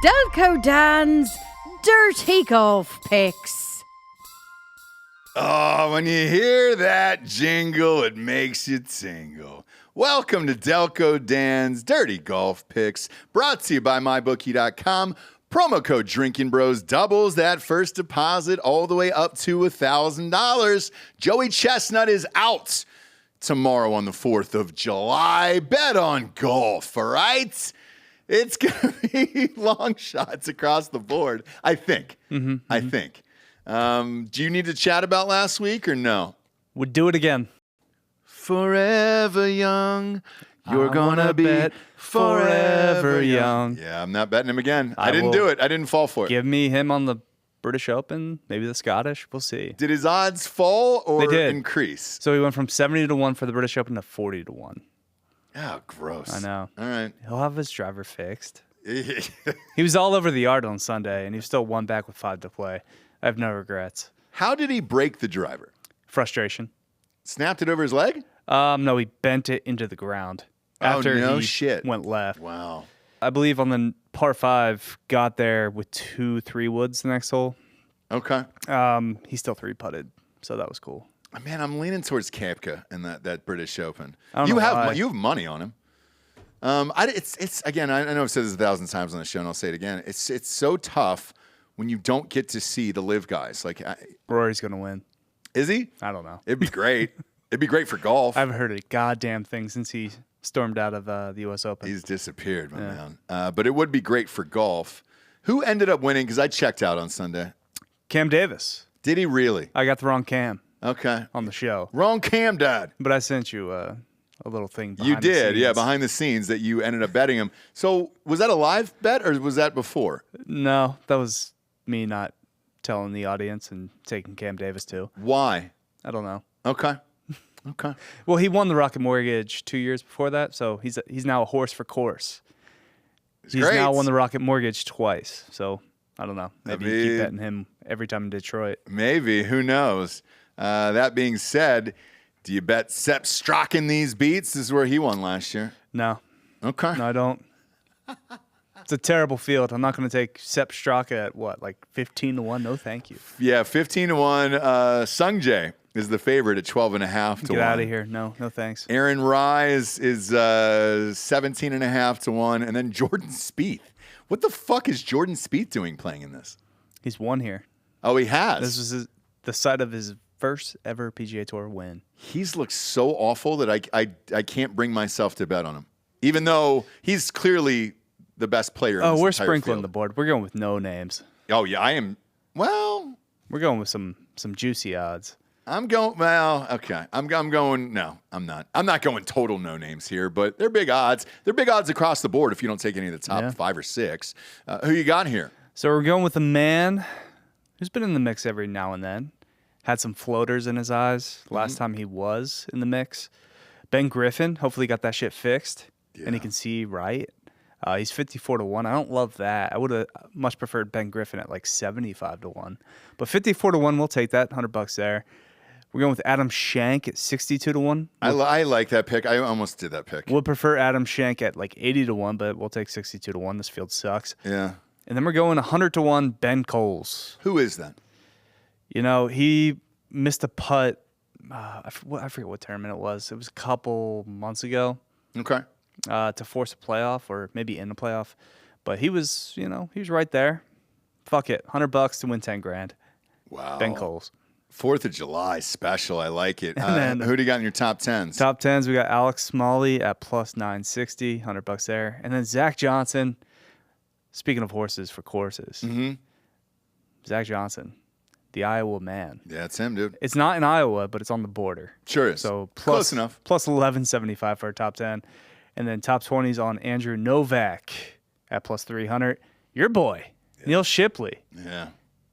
Delco Dan's Dirty Golf Picks. Oh, when you hear that jingle, it makes you tingle. Welcome to Delco Dan's Dirty Golf Picks, brought to you by MyBookie.com. Promo code Drinking Bros doubles that first deposit all the way up to $1,000. Joey Chestnut is out tomorrow on the 4th of July. Bet on golf, all right? It's going to be long shots across the board, I think. I think. Do you need to chat about last week or no? Would do it again. Forever young, you're gonna be forever young. Yeah, I'm not betting him again. I didn't do it. I didn't fall for it. Give me him on the British Open, maybe the Scottish. We'll see. Did his odds fall or They did. increase? So he went from 70 to 1 for the British Open to 40 to 1. Oh, gross. I know. All right. He'll have his driver fixed. He was all over the yard on Sunday, and he still won back with 5 to play. I have no regrets. How did he break the driver? Frustration. Snapped it over his leg? No, he bent it into the ground after he went left. Wow. I believe on the par 5, got there with 2 3-woods the next hole. Okay. He still 3-putted, so that was cool. Man, I'm leaning towards Koepka in that British Open. I don't know why. You have money on him. It's again. I know I've said this 1,000 times on the show, and I'll say it again. It's so tough when you don't get to see the live guys. Like Rory's gonna win. Is he? I don't know. It'd be great. It'd be great for golf. I haven't heard a goddamn thing since he stormed out of the U.S. Open. He's disappeared, my man. But it would be great for golf. Who ended up winning? Because I checked out on Sunday. Cam Davis. Did he really? I got the wrong Cam. Okay. On the show. Wrong Cam, Dad. But I sent you a little thing behind You the did, scenes. yeah, behind the scenes that you ended up betting him. So was that a live bet or was that before? No, that was me not telling the audience and taking Cam Davis too. Why? I don't know. Okay. Okay. Well, he won the Rocket Mortgage 2 years before that, so he's now a horse for course. He's great. now won the Rocket Mortgage twice, so I don't know. Maybe you keep betting him every time in Detroit. Maybe. Who knows? That being said, do you bet Sepp Straka these beats? This is where he won last year. No. Okay. No, I don't. It's a terrible field. I'm not going to take Sepp Straka at what, like 15 to 1? No, thank you. Yeah, 15 to 1. Sungjae is the favorite at 12.5 to 1. Get out of here. No thanks. Aaron Rye is 17.5 to 1. And then Jordan Spieth. What the fuck is Jordan Spieth doing playing in this? He's won here. Oh, he has? This was the site of his first ever PGA Tour win. He's looked so awful that I can't bring myself to bet on him. Even though he's clearly the best player in this we're entire sprinkling field. the board. We're going with no names. Oh, yeah, I am. Well, we're going with some juicy odds. I'm going, well, okay. I'm going, no, I'm not. I'm not going total no names here, but they're big odds. They're big odds across the board if you don't take any of the top 5 or 6. Who you got here? So we're going with a man who's been in the mix every now and then. Had some floaters in his eyes last time he was in the mix. Ben Griffin, hopefully got that shit fixed, and he can see right. He's 54 to 1. I don't love that. I would have much preferred Ben Griffin at like 75 to 1. But 54 to 1, we'll take that. $100 there. We're going with Adam Schenk at 62 to 1. I like that pick. I almost did that pick. We'll prefer Adam Schenk at like 80 to 1, but we'll take 62 to 1. This field sucks. Yeah. And then we're going 100 to 1, Ben Coles. Who is that? You know, he missed a putt. I forget what tournament it was. It was a couple months ago. Okay. To force a playoff or maybe in a playoff. But he was right there. Fuck it. $100 to win 10 grand. Wow. Ben Coles. 4th of July special. I like it. And then, who do you got in your top 10s? Top 10s, we got Alex Smalley at plus 960, $100 there. And then Zach Johnson, speaking of horses for courses, Zach Johnson, the Iowa man. Yeah, it's him, dude. It's not in Iowa, but it's on the border. Sure is. So close enough. Plus 1175 for a top 10. And then top 20s on Andrew Novak at plus 300. Your boy, Neil Shipley. Yeah.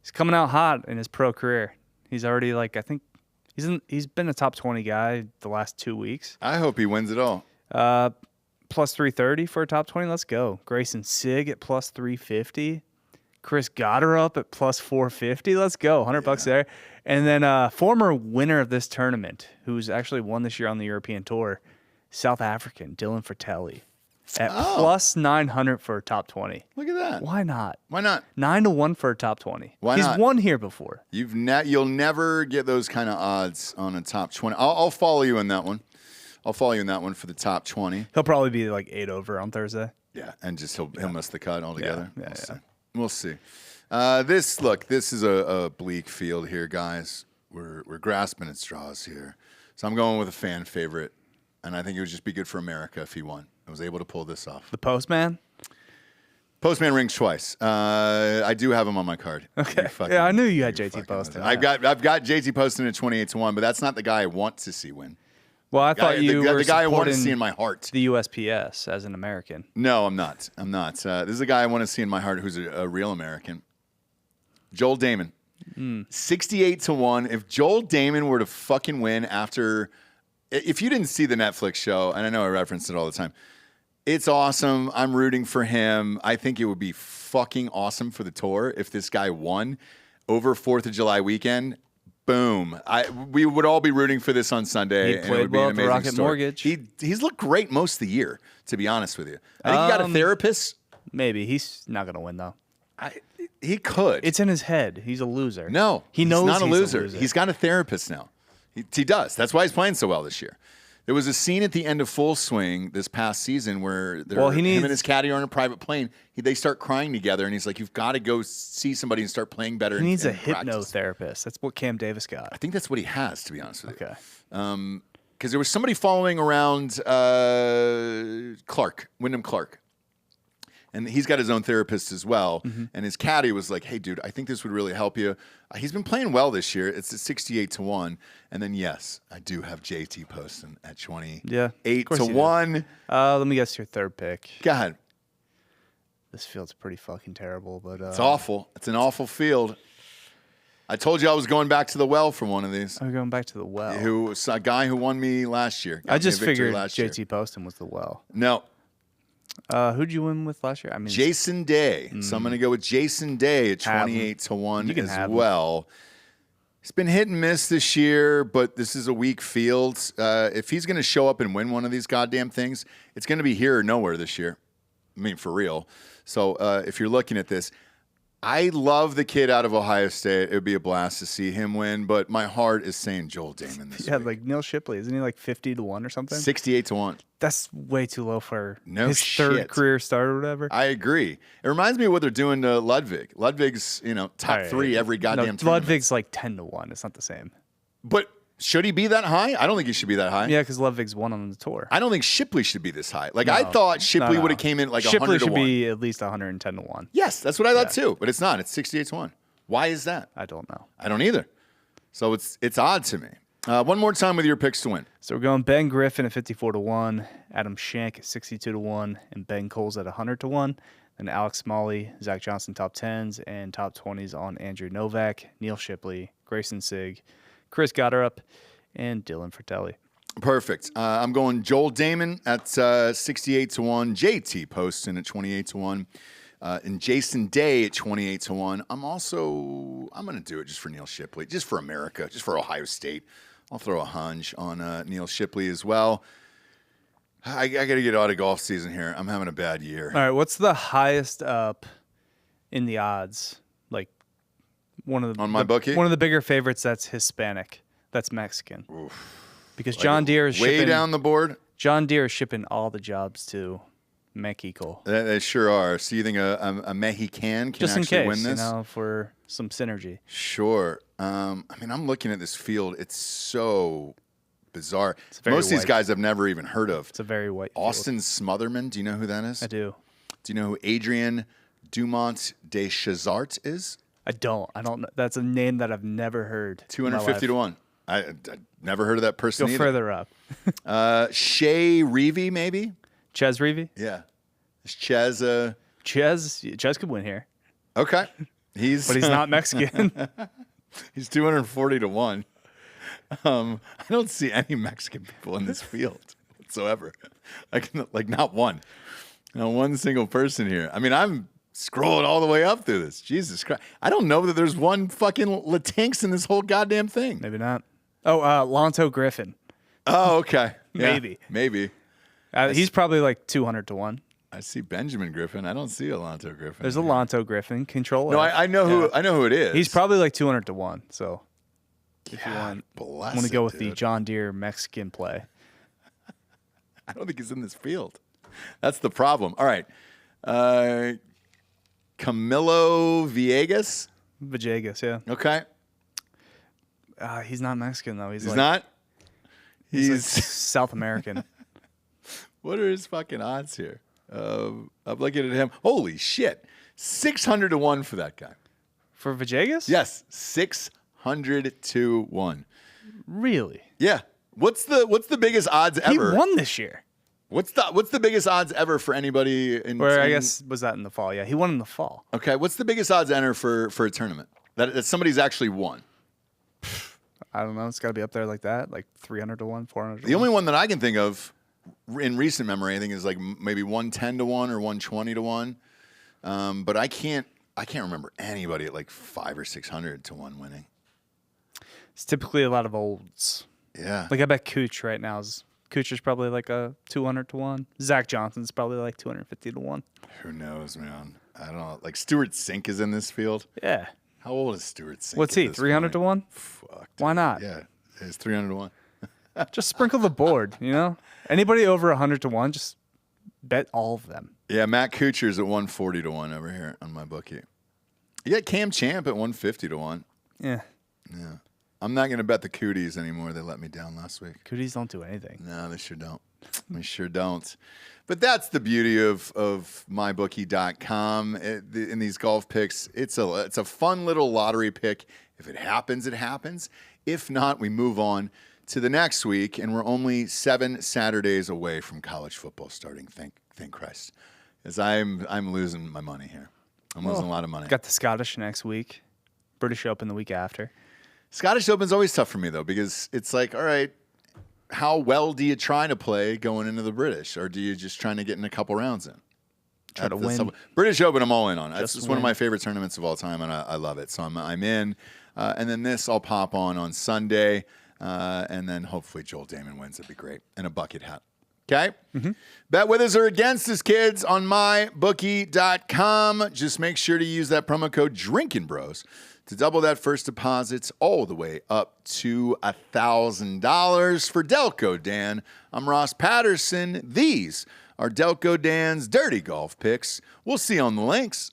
He's coming out hot in his pro career. He's already I think he's been a top 20 guy the last 2 weeks. I hope he wins it all. Plus 330 for a top 20. Let's go. Grayson Sigg at plus 350. Chris Gotterup at plus 450. Let's go. $100 there. And then former winner of this tournament, who's actually won this year on the European Tour, South African, Dylan Fratelli. at plus 900 for a top 20. Look at that. Why not? Why not? 9-1 for a top 20. Why He's not? won here before. You'll never get those kind of odds on a top 20. I'll follow you in that one. I'll follow you in that one for the top 20. He'll probably be like 8 over on Thursday. Yeah, and just he'll miss the cut altogether. Yeah. We'll see. This is a bleak field here, guys. We're grasping at straws here. So I'm going with a fan favorite, and I think it would just be good for America if he won. I was able to pull this off. The Postman? Postman rings twice. I do have him on my card. Okay. Yeah, I knew you had JT Poston. I've got JT Poston at 28-1, but that's not the guy I want to see win. Well, I thought you were the guy I want to supporting see in my heart. the USPS as an American. No, I'm not. This is a guy I want to see in my heart who's a real American. Joel Damon. 68-1. If Joel Damon were to fucking win after... If you didn't see the Netflix show, and I know I reference it all the time, it's awesome. I'm rooting for him. I think it would be fucking awesome for the tour if this guy won over 4th of July weekend. Boom. We would all be rooting for this on Sunday. He played well at the Rocket Mortgage. He's looked great most of the year, to be honest with you. I think he got a therapist. Maybe. He's not going to win, though. He could. It's in his head. He's a loser. No. He knows he's not he's a loser. He's got a therapist now. He does. That's why he's playing so well this year. There was a scene at the end of Full Swing this past season where him and his caddy are on a private plane. They start crying together, and he's like, "You've got to go see somebody and start playing better." He needs a practice. hypnotherapist. That's what Cam Davis got. I think that's what he has, to be honest with you. Okay. Because there was somebody following around Wyndham Clark. And he's got his own therapist as well. Mm-hmm. And his caddy was like, "Hey, dude, I think this would really help you." He's been playing well this year. It's at 68-1. And then, yes, I do have JT Poston at 28-1. Let me guess your third pick. Go ahead. This field's pretty fucking terrible, but it's awful. It's an awful field. I told you I was going back to the well for one of these. I'm going back to the well. Who was a guy who won me last year. I just figured JT Poston was the well. No. Who'd you win with last year? Jason Day. So I'm going to go with Jason Day at 28-1 as well. He's been hit and miss this year, but this is a weak field. If he's going to show up and win one of these goddamn things, it's going to be here or nowhere this year. I mean, for real. So if you're looking at this, I love the kid out of Ohio State. It would be a blast to see him win, but my heart is saying Joel Damon this week. Like Neil Shipley. Isn't he like 50-1 or something? 68-1 That's way too low for his third career start or whatever. I agree. It reminds me of what they're doing to Ludwig. Ludwig's, top 3 every goddamn tournament. Ludwig's like 10-1. It's not the same. But should he be that high? I don't think he should be that high. Yeah, because Ludwig's won on the tour. I don't think Shipley should be this high. I thought Shipley would have came in like 100-1. Shipley should be at least 110-1. Yes, that's what I thought too. But it's not. It's 68-1. Why is that? I don't know. I don't either. So it's odd to me. One more time with your picks to win. So we're going Ben Griffin at 54-1, Adam Schenk at 62-1, and Ben Coles at 100-1. Then Alex Smalley, Zach Johnson top 10s, and top 20s on Andrew Novak, Neil Shipley, Grayson Sigg, Chris Gotterup, and Dylan Fratelli. Perfect. I'm going Joel Damon at 68-1, JT Poston at 28-1, and Jason Day at 28-1. I'm going to do it just for Neil Shipley, just for America, just for Ohio State. I'll throw a hunch on Neil Shipley as well. I got to get out of golf season here. I'm having a bad year. All right, what's the highest up in the odds? Like on my bookie? One of the bigger favorites that's Hispanic. That's Mexican. Oof. Because John Deere is way down the board. John Deere is shipping all the jobs to Mexico. They sure are. So you think a Mexican can just actually in case, win this? For some synergy. Sure. I'm looking at this field. It's so bizarre. Most of these guys I've never even heard of. It's a very white field. Austin Smotherman. Do you know who that is? I do. Do you know who Adrian Dumont de Chazart is? I don't know. That's a name that I've never heard. 250-1. I never heard of that person either. Go further up. Shea Reavy, maybe? Ches Reavy? Yeah. Is Ches Ches could win here. Okay. But he's not Mexican. He's 240-1. I don't see any Mexican people in this field whatsoever. Like not one. Not one single person here. I mean, I'm scrolling all the way up through this. Jesus Christ. I don't know that there's one fucking Latinx in this whole goddamn thing. Maybe not. Oh, Lonto Griffin. Oh, okay. Maybe. Maybe. He's probably like 200 to 1. I see Benjamin Griffin. I don't see Alonto Griffin. There's Alonto Griffin. Control No, F. I know who it is. He's probably like 200 to 1. So if you God want bless to go it, with the dude. John Deere Mexican play. I don't think he's in this field. That's the problem. All right. Camilo Villegas. Vajegas, yeah. Okay. He's not Mexican though. He's not? He's like He's South American. what are his fucking odds here? I'm looking at him. Holy shit. 600 to 1 for that guy. For Vajegas? Yes, 600 to 1. Really? Yeah. What's the biggest odds ever? He won this year. What's the biggest odds ever for anybody in Or I guess was that in the fall? Yeah, he won in the fall. Okay, what's the biggest odds enter for a tournament that somebody's actually won? I don't know. It's got to be up there like that, like 300 to 1, 400 to The 1. only one that I can think of in recent memory, I think, is like maybe 110 to 1 or 120 to 1. But I can't remember anybody at like 500 or 600 to 1 winning. It's typically a lot of olds. Yeah. Like I bet Cooch right now is probably like a 200 to 1. Zach Johnson's probably like 250 to 1. Who knows, man? I don't know. Like Stuart Sink is in this field. Yeah. How old is Stuart Sink? What's he? 300 to 1? Fuck. Dude. Why not? Yeah, it's 300 to 1. Just sprinkle the board, you know? Anybody over 100 to 1, just bet all of them. Yeah, Matt Kuchar's at 140 to 1 over here on my bookie. You got Cam Champ at 150 to 1. Yeah. Yeah. I'm not going to bet the Cooties anymore. They let me down last week. Cooties don't do anything. No, they sure don't. They sure don't. But that's the beauty of mybookie.com. In these golf picks, it's a fun little lottery pick. If it happens, it happens. If not, we move on to the next week, and we're only 7 Saturdays away from college football starting. Thank Christ, as I'm losing my money here. I'm losing a lot of money. Got the Scottish next week, British Open the week after. Scottish Open's always tough for me though, because it's like, all right, how well do you try to play going into the British, or do you just trying to get in a couple rounds in? Try to win. British Open, I'm all in on. It's Just one of win. my favorite tournaments of all time, and I love it. So I'm in. And then this I'll pop on Sunday, and then hopefully Joel Damon wins. That'd be great. And a bucket hat. Okay? Bet with us or against us, kids, on mybookie.com. Just make sure to use that promo code Drinking Bros to double that first deposits all the way up to $1,000. For Delco Dan, I'm Ross Patterson. These are Delco Dan's Dirty Golf Picks. We'll see you on the links.